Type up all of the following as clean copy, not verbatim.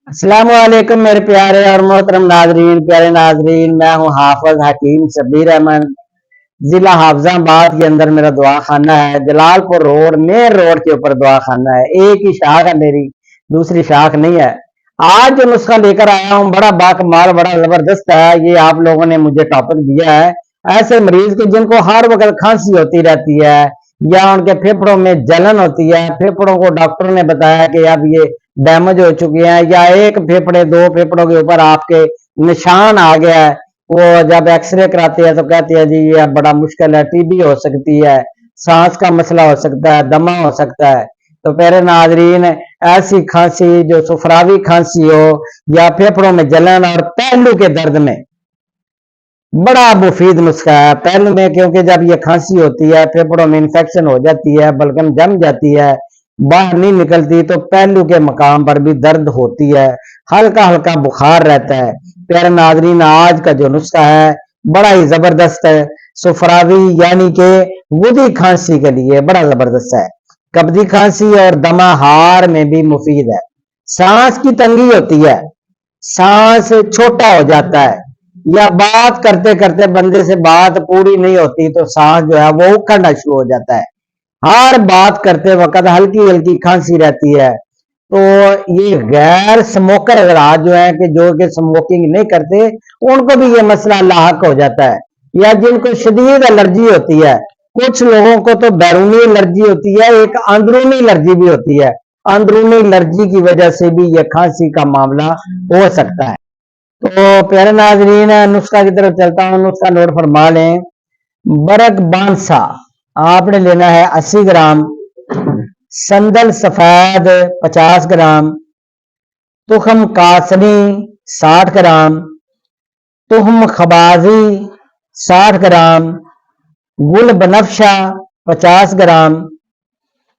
अस्सलाम वालेकुम मेरे प्यारे और मोहतरम नाजरीन, प्यारे नाजरीन, मैं हूँ हाफिज हकीम शब्बीर अहमद। जिला हाफजाबाद के अंदर मेरा दुआ खाना है। जलालपुर रोड मेन रोड के ऊपर दुआ खाना है। एक ही शाख है मेरी, दूसरी शाख नहीं है। आज जो नुस्खा लेकर आया हूँ बड़ा बाकमाल, बड़ा जबरदस्त है। ये आप लोगों ने मुझे टॉपिक दिया है। ऐसे मरीज को जिनको हर वक्त खांसी होती रहती है या उनके फेफड़ों में जलन होती है, फेफड़ों को डॉक्टर ने बताया कि अब ये डैमेज हो चुके हैं, या एक फेफड़े दो फेफड़ों के ऊपर आपके निशान आ गया है, वो जब एक्सरे कराते हैं तो कहते हैं जी ये बड़ा मुश्किल है, टीबी हो सकती है, सांस का मसला हो सकता है, दमा हो सकता है। तो प्यारे नाजरीन, ऐसी खांसी जो सुफरावी खांसी हो या फेफड़ों में जलन और पहलू के दर्द में बड़ा मुफीद नुस्खा है। पहलू में क्योंकि जब ये खांसी होती है, फेफड़ों में इंफेक्शन हो जाती है, बलगम जम जाती है, बाहर नहीं निकलती, तो पहलू के मकाम पर भी दर्द होती है, हल्का हल्का बुखार रहता है। प्यारे नाजरीन, आज का जो नुस्खा है बड़ा ही जबरदस्त है। सुफरावी यानी कि वुदी खांसी के लिए बड़ा जबरदस्त है। कब्जी खांसी और दमाहार में भी मुफीद है। सांस की तंगी होती है, सांस छोटा हो जाता है, या बात करते करते बंदे से बात पूरी नहीं होती तो सांस जो है वो उखड़ना शुरू हो जाता है। हर बात करते वक्त हल्की हल्की खांसी रहती है। तो ये गैर स्मोकर हजरात जो है कि जो कि स्मोकिंग नहीं करते, उनको भी ये मसला लाहक हो जाता है। या जिनको शदीद एलर्जी होती है, कुछ लोगों को तो बैरूनी एलर्जी होती है, एक अंदरूनी एलर्जी भी होती है। अंदरूनी एलर्जी की वजह से भी ये खांसी का मामला हो सकता है। तो प्यारे नाजरीन, नुस्खा की तरफ चलता हूँ। नुस्खा नोट फरमा लें। बरक बांसा आपने लेना है 80 ग्राम, संदल सफेद 50 ग्राम, तुखम कासनी 60 ग्राम, तुखम खबाजी 60 ग्राम, गुल बनफशा 50 ग्राम,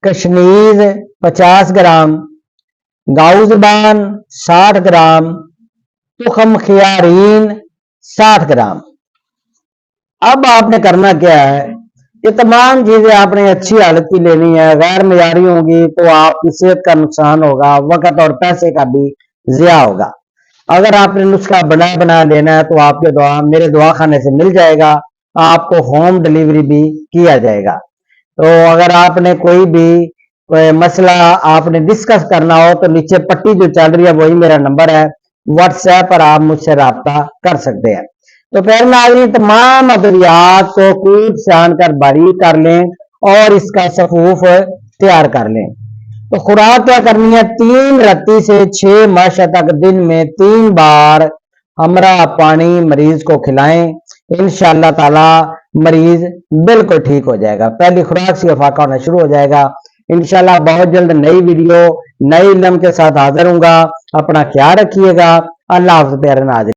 कश्मीर 50 ग्राम, गाउजबान 60 ग्राम, तुखम खियारीन 60 ग्राम। अब आपने करना क्या है, ये तमाम चीजें आपने अच्छी हालत की लेनी है। गैर मयारी होगी तो आपकी सेहत का नुकसान होगा, वक्त और पैसे का भी जिया होगा। अगर आपने नुस्खा बना लेना है तो आपके दुआ मेरे दुआ खाने से मिल जाएगा, आपको होम डिलीवरी भी किया जाएगा। तो अगर आपने कोई मसला आपने डिस्कस करना हो तो नीचे पट्टी जो चल रही है वही मेरा नंबर है, व्हाट्सएप पर आप मुझसे राब्ता कर सकते हैं। तो पहले नाज़रीन, तमाम अद्वियात को कूट छान कर बारीक कर लें और इसका सफूफ तैयार कर लें। तो खुराक क्या करनी है, 3 रत्ती से 6 माह तक दिन में 3 बार हमरा पानी मरीज को खिलाएं। इंशाअल्लाह ताला मरीज बिल्कुल ठीक हो जाएगा, पहली खुराक से फाका होना शुरू हो जाएगा। इंशाअल्लाह बहुत जल्द नई वीडियो नई इल्म के साथ हाजिर हूंगा। अपना ख्याल रखिएगा। अल्लाह हाफ़िज़ प्यारे नाज़रीन।